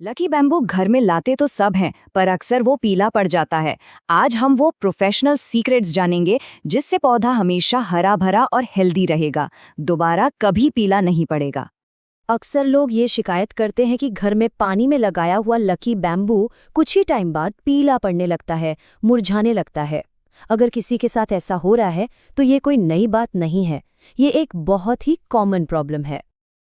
Lucky bamboo घर में लाते तो सब हैं, पर अक्सर वो पीला पड़ जाता है। आज हम वो प्रोफेशनल सीक्रेट्स जानेंगे जिससे पौधा हमेशा हरा भरा और हेल्दी रहेगा, दोबारा कभी पीला नहीं पड़ेगा। अक्सर लोग ये शिकायत करते हैं कि घर में पानी में लगाया हुआ लकी बैम्बू कुछ ही टाइम बाद पीला पड़ने लगता है, मुरझाने लगता है। अगर किसी के साथ ऐसा हो रहा है तो ये कोई नई बात नहीं है, ये एक बहुत ही कॉमन प्रॉब्लम है।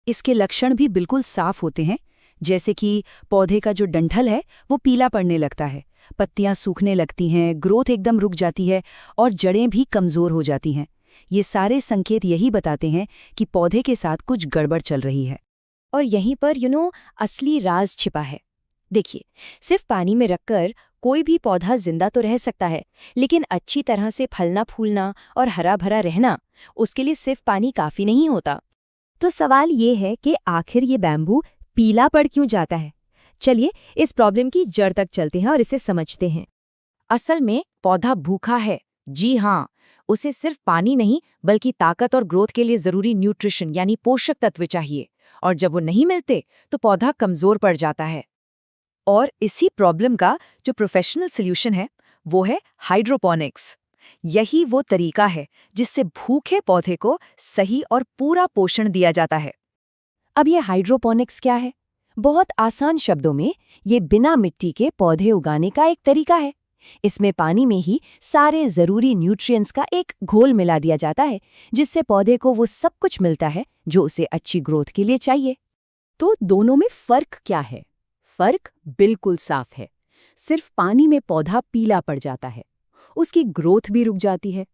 इसके लक्षण भी बिल्कुल साफ होते हैं, जैसे कि पौधे का जो डंठल है वो पीला पड़ने लगता है, पत्तियां सूखने लगती हैं, ग्रोथ एकदम रुक जाती है और जड़ें भी कमज़ोर हो जाती हैं। ये सारे संकेत यही बताते हैं कि पौधे के साथ कुछ गड़बड़ चल रही है। और यहीं पर असली राज छिपा है। देखिए, सिर्फ पानी में रखकर कोई भी पौधा जिंदा तो रह सकता है, लेकिन अच्छी तरह से फलना फूलना और हरा भरा रहना, उसके लिए सिर्फ पानी काफ़ी नहीं होता। तो सवाल ये है कि आखिर ये बैम्बू पीला पड़ क्यों जाता है? चलिए इस प्रॉब्लम की जड़ तक चलते हैं और इसे समझते हैं। असल में पौधा भूखा है। जी हाँ, उसे सिर्फ पानी नहीं बल्कि ताकत और ग्रोथ के लिए ज़रूरी न्यूट्रिशन यानी पोषक तत्व चाहिए, और जब वो नहीं मिलते तो पौधा कमज़ोर पड़ जाता है। और इसी प्रॉब्लम का जो प्रोफेशनल सॉल्यूशन है वो है हाइड्रोपोनिक्स। यही वो तरीका है जिससे भूखे पौधे को सही और पूरा पोषण दिया जाता है। अब ये हाइड्रोपोनिक्स क्या है? बहुत आसान शब्दों में ये बिना मिट्टी के पौधे उगाने का एक तरीका है। इसमें पानी में ही सारे ज़रूरी न्यूट्रिएंट्स का एक घोल मिला दिया जाता है, जिससे पौधे को वो सब कुछ मिलता है जो उसे अच्छी ग्रोथ के लिए चाहिए। तो दोनों में फ़र्क क्या है? फ़र्क बिल्कुल साफ है। सिर्फ पानी में पौधा पीला पड़ जाता है, उसकी ग्रोथ भी रुक जाती है।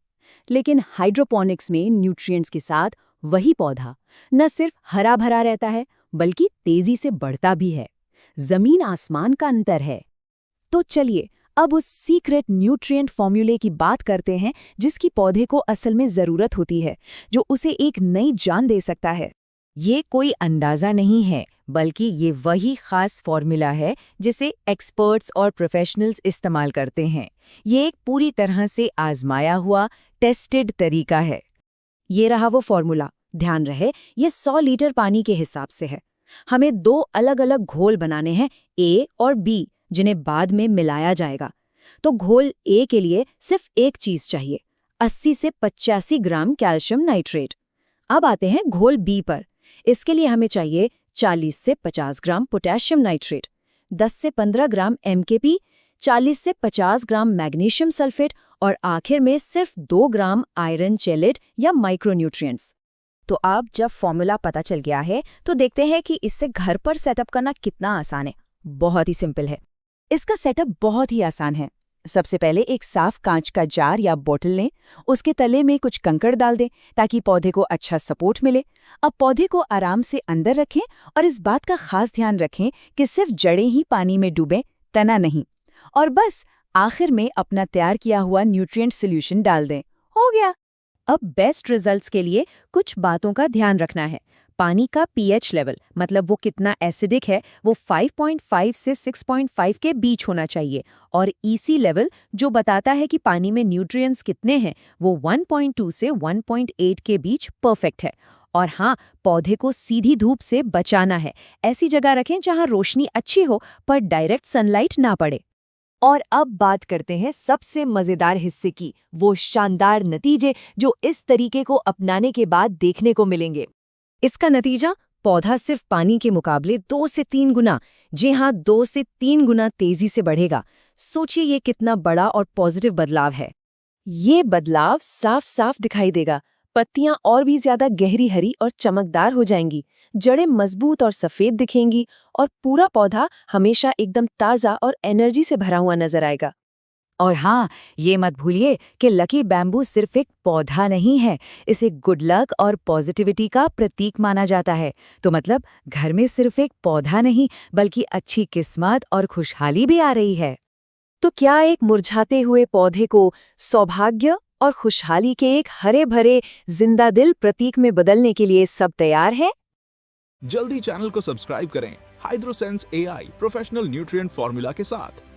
लेकिन हाइड्रोपोनिक्स में न्यूट्रिएंट्स के साथ वही पौधा न सिर्फ हरा भरा रहता है, बल्कि तेजी से बढ़ता भी है। जमीन आसमान का अंतर है। तो चलिए अब उस सीक्रेट न्यूट्रिएंट फॉर्मूले की बात करते हैं जिसकी पौधे को असल में ज़रूरत होती है, जो उसे एक नई जान दे सकता है। ये कोई अंदाज़ा नहीं है, बल्कि ये वही खास फॉर्मूला है जिसे एक्सपर्ट्स और प्रोफेशनल्स इस्तेमाल करते हैं। ये एक पूरी तरह से आजमाया हुआ, टेस्टेड तरीका है। ये रहा वो फॉर्मूला। ध्यान रहे, ये 100 लीटर पानी के हिसाब से है। हमें 2 अलग-अलग घोल बनाने हैं, ए और बी, जिन्हें बाद में मिलाया जाएगा। तो घोल ए के लिए सिर्फ एक चीज़ चाहिए, 80 से 85 ग्राम कैल्शियम नाइट्रेट। अब आते हैं घोल बी पर। इसके लिए हमें चाहिए 40 से 50 ग्राम पोटेशियम नाइट्रेट, 10 से 15 ग्राम एमकेपी, 40 से 50 ग्राम मैग्नीशियम सल्फेट और आखिर में सिर्फ 2 ग्राम आयरन चेलेट या माइक्रोन्यूट्रिएंट्स। तो अब जब फॉर्मूला पता चल गया है तो देखते हैं कि इससे घर पर सेटअप करना कितना आसान है। बहुत ही सिंपल है। इसका सेटअप बहुत ही आसान है। सबसे पहले एक साफ कांच का जार या बोतल लें, उसके तले में कुछ कंकड़ डाल दें ताकि पौधे को अच्छा सपोर्ट मिले। अब पौधे को आराम से अंदर रखें और इस बात का खास ध्यान रखें कि सिर्फ जड़ें ही पानी में डूबें, तना नहीं। और बस आखिर में अपना तैयार किया हुआ न्यूट्रिएंट सॉल्यूशन डाल दें। हो गया। अब बेस्ट रिजल्ट्स के लिए कुछ बातों का ध्यान रखना है। पानी का पीएच लेवल, मतलब वो कितना एसिडिक है, वो 5.5 से 6.5 के बीच होना चाहिए। और ईसी लेवल, जो बताता है कि पानी में न्यूट्रिएंट्स कितने हैं, वो 1.2 से 1.8 के बीच परफेक्ट है। और हाँ, पौधे को सीधी धूप से बचाना है। ऐसी जगह रखें जहाँ रोशनी अच्छी हो पर डायरेक्ट सनलाइट ना पड़े। और अब बात करते हैं सबसे मज़ेदार हिस्से की, वो शानदार नतीजे जो इस तरीके को अपनाने के बाद देखने को मिलेंगे। इसका नतीजा, पौधा सिर्फ पानी के मुकाबले 2 से 3 गुना, जी हाँ 2 से 3 गुना तेजी से बढ़ेगा। सोचिए ये कितना बड़ा और पॉजिटिव बदलाव है। ये बदलाव साफ साफ दिखाई देगा। पत्तियां और भी ज्यादा गहरी हरी और चमकदार हो जाएंगी, जड़ें मजबूत और सफेद दिखेंगी और पूरा पौधा हमेशा एकदम ताज़ा और एनर्जी से भरा हुआ नजर आएगा। और हाँ, ये मत भूलिए कि लकी बैम्बू सिर्फ एक पौधा नहीं है, इसे गुड लक और पॉजिटिविटी का प्रतीक माना जाता है। तो मतलब घर में सिर्फ एक पौधा नहीं बल्कि अच्छी किस्मत और खुशहाली भी आ रही है। तो क्या एक मुरझाते हुए पौधे को सौभाग्य और खुशहाली के एक हरे भरे जिंदा दिल प्रतीक में बदलने के लिए सब तैयार है? जल्दी चैनल को सब्सक्राइब करें हाइड्रोसेंस एआई प्रोफेशनल न्यूट्रिएंट फॉर्मूला के साथ।